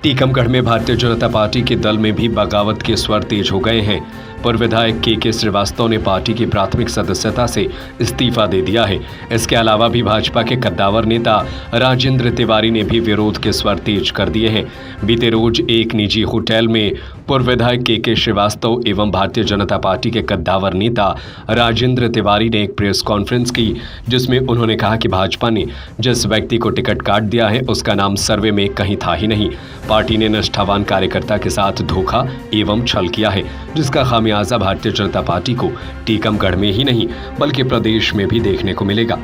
टीकमगढ़ में भारतीय जनता पार्टी के दल में भी बगावत के स्वर तेज हो गए हैं। पूर्व विधायक के श्रीवास्तव ने पार्टी की प्राथमिक सदस्यता से इस्तीफा दे दिया है। इसके अलावा भी भाजपा के कद्दावर नेता राजेंद्र तिवारी ने भी विरोध के स्वर तेज कर दिए हैं। बीते रोज एक निजी होटल में पूर्व विधायक के श्रीवास्तव एवं भारतीय जनता पार्टी के कद्दावर नेता राजेंद्र तिवारी ने एक प्रेस कॉन्फ्रेंस की, जिसमें उन्होंने कहा कि भाजपा ने जिस व्यक्ति को टिकट काट दिया है उसका नाम सर्वे में कहीं था ही नहीं। पार्टी ने निष्ठावान कार्यकर्ता के साथ धोखा एवं छल किया है, जिसका खामियाजा भारतीय जनता पार्टी को टीकमगढ़ में ही नहीं बल्कि प्रदेश में भी देखने को मिलेगा।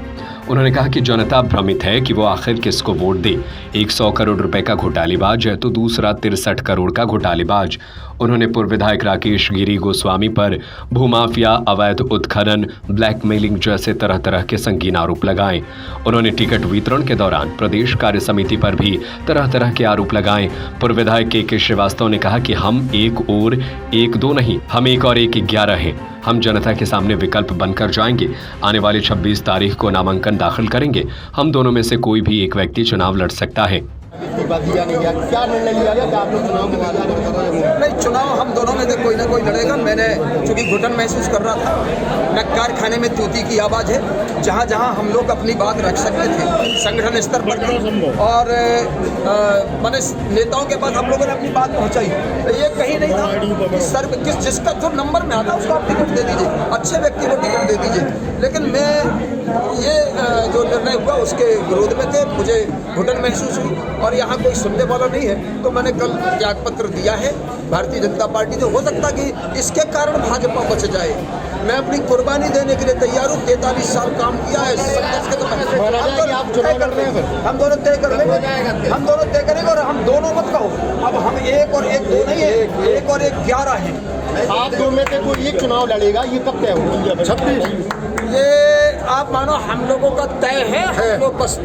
उन्होंने कहा कि जनता भ्रमित है कि वो आखिर किसको वोट दे। 100 करोड़ रुपए का घोटालेबाज है तो दूसरा 63 करोड़ का घोटालेबाज। उन्होंने पूर्व विधायक राकेश गिरी गोस्वामी पर भूमाफिया, अवैध उत्खनन, ब्लैकमेलिंग जैसे तरह तरह के संगीन आरोप लगाए। उन्होंने टिकट वितरण के दौरान प्रदेश कार्य समिति पर भी तरह तरह के आरोप लगाए। पूर्व विधायक के श्रीवास्तव ने कहा कि हम 1 और 1 2 नहीं, हम 1 और 1 11 हैं। हम जनता के सामने विकल्प बनकर जाएंगे। आने वाली 26 तारीख को नामांकन दाखिल करेंगे। हम दोनों में से कोई भी एक व्यक्ति चुनाव लड़ सकता है। क्या निर्णय लिया गया? क्या आप लोग चुनाव में नहीं, चुनाव हम दोनों में से कोई ना कोई लड़ेगा। मैंने चूंकि घुटन महसूस कर रहा था, मैं कारखाने में तूती की आवाज़ है, जहाँ जहाँ हम लोग अपनी बात रख सकते थे संगठन स्तर पर और मैंने नेताओं के पास हम लोगों ने अपनी बात पहुँचाई। ये कहीं नहीं था कि सर जिसका जो नंबर में आता उसको आप टिकट दे दीजिए, अच्छे व्यक्ति को टिकट दे दीजिए। लेकिन मैं ये जो निर्णय हुआ उसके विरोध में थे, मुझे घुटन महसूस हुई और यहाँ कोई सुनने वाला नहीं है, तो मैंने कल त्याग पत्र दिया है भारतीय जनता पार्टी से। हो सकता कि इसके कारण भाजपा बच जाए। मैं अपनी कुर्बानी देने के लिए तैयार हूँ। 43 साल काम किया है। हम दोनों तय कर लेंगे, हम दोनों तय करेंगे और हम दोनों मत कहो। अब हम 1 और 1 2 नहीं है, 1 और 1 11 है। आप दो में से कोई एक चुनाव लड़ेगा, ये कब तय होगा? 26। ये आप मानो हम लोगों का तय है, हम लोग बस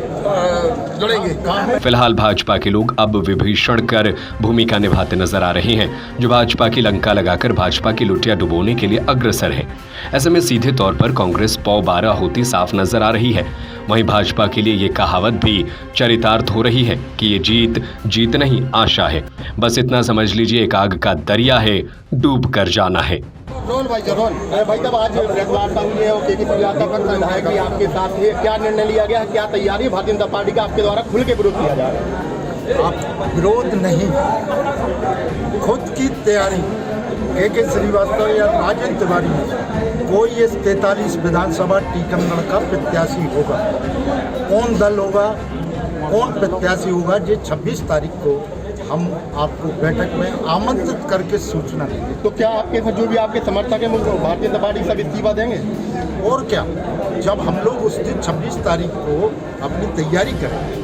लड़ेंगे। फिलहाल भाजपा के लोग अब विभीषण कर भूमिका निभाते नजर आ रहे हैं, जो भाजपा की लंका लगाकर भाजपा की लुटिया डुबोने के लिए अग्रसर है। ऐसे में सीधे तौर पर कांग्रेस पौ 12 होती साफ नजर आ रही है। वहीं भाजपा के लिए ये कहावत भी चरितार्थ हो रही है कि ये जीत नहीं आशा है। बस इतना समझ लीजिए, एक आग का दरिया है, डूब कर जाना है। भाई साहब, आज वार्ता हुई है और विधायक भी आपके साथ है, क्या निर्णय लिया गया है? क्या तैयारी भारतीय जनता पार्टी का आपके द्वारा खुल के विरोध किया जा रहा है? आप विरोध नहीं, खुद की तैयारी। के श्रीवास्तव या राजेंद्र तिवारी कोई इस 43 विधानसभा टीकमगढ़ का प्रत्याशी होगा। कौन दल होगा, कौन प्रत्याशी होगा, ये 26 तारीख को हम आपको बैठक में आमंत्रित करके सूचना देंगे। तो क्या आपके जो भी आपके समर्थक हैं वो भारतीय जनता पार्टी सब इस्तीफा देंगे? और क्या, जब हम लोग उस दिन 26 तारीख को अपनी तैयारी करेंगे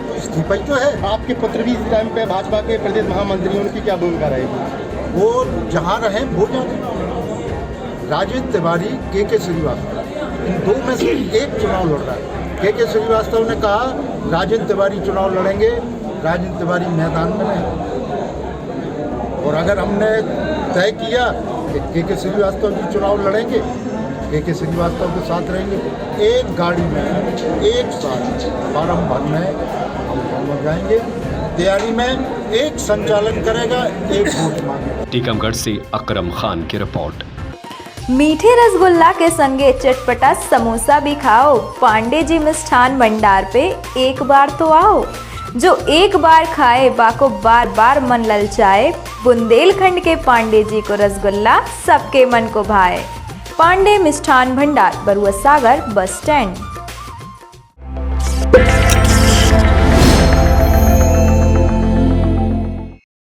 तो इस्तीफा ही तो है। आपके पुत्र भी इस टाइम पे भाजपा के प्रदेश महामंत्री, उनकी क्या भूमिका रहेगी? वो जहाँ रहें वो जाने। राजेंद्र तिवारी के श्रीवास्तव, इन दो में से एक चुनाव लड़ रहा है। के श्रीवास्तव ने कहा राजेंद्र तिवारी चुनाव लड़ेंगे, राजेंद्र तिवारी मैदान में नहीं। और अगर हमने तय किया कि के श्रीवास्तव जी चुनाव लड़ेंगे, के श्रीवास्तव के साथ रहेंगे, एक गाड़ी में एक साथ फार्म भरने हम दोनों जाएंगे। तैयारी में एक संचालन करेगा, एक वोट मांगेगा। टीकमगढ़ से अकरम खान की रिपोर्ट। मीठे रसगुल्ला के संगे चटपटा समोसा भी खाओ। पांडे जी मिष्ठान भंडार पे एक बार तो आओ। जो एक बार खाए बाको बार बार मन ललचाए। बुंदेलखंड के पांडे जी को रसगुल्ला सबके मन को भाए। पांडे मिष्ठान भंडार, बरुआ सागर बस स्टैंड।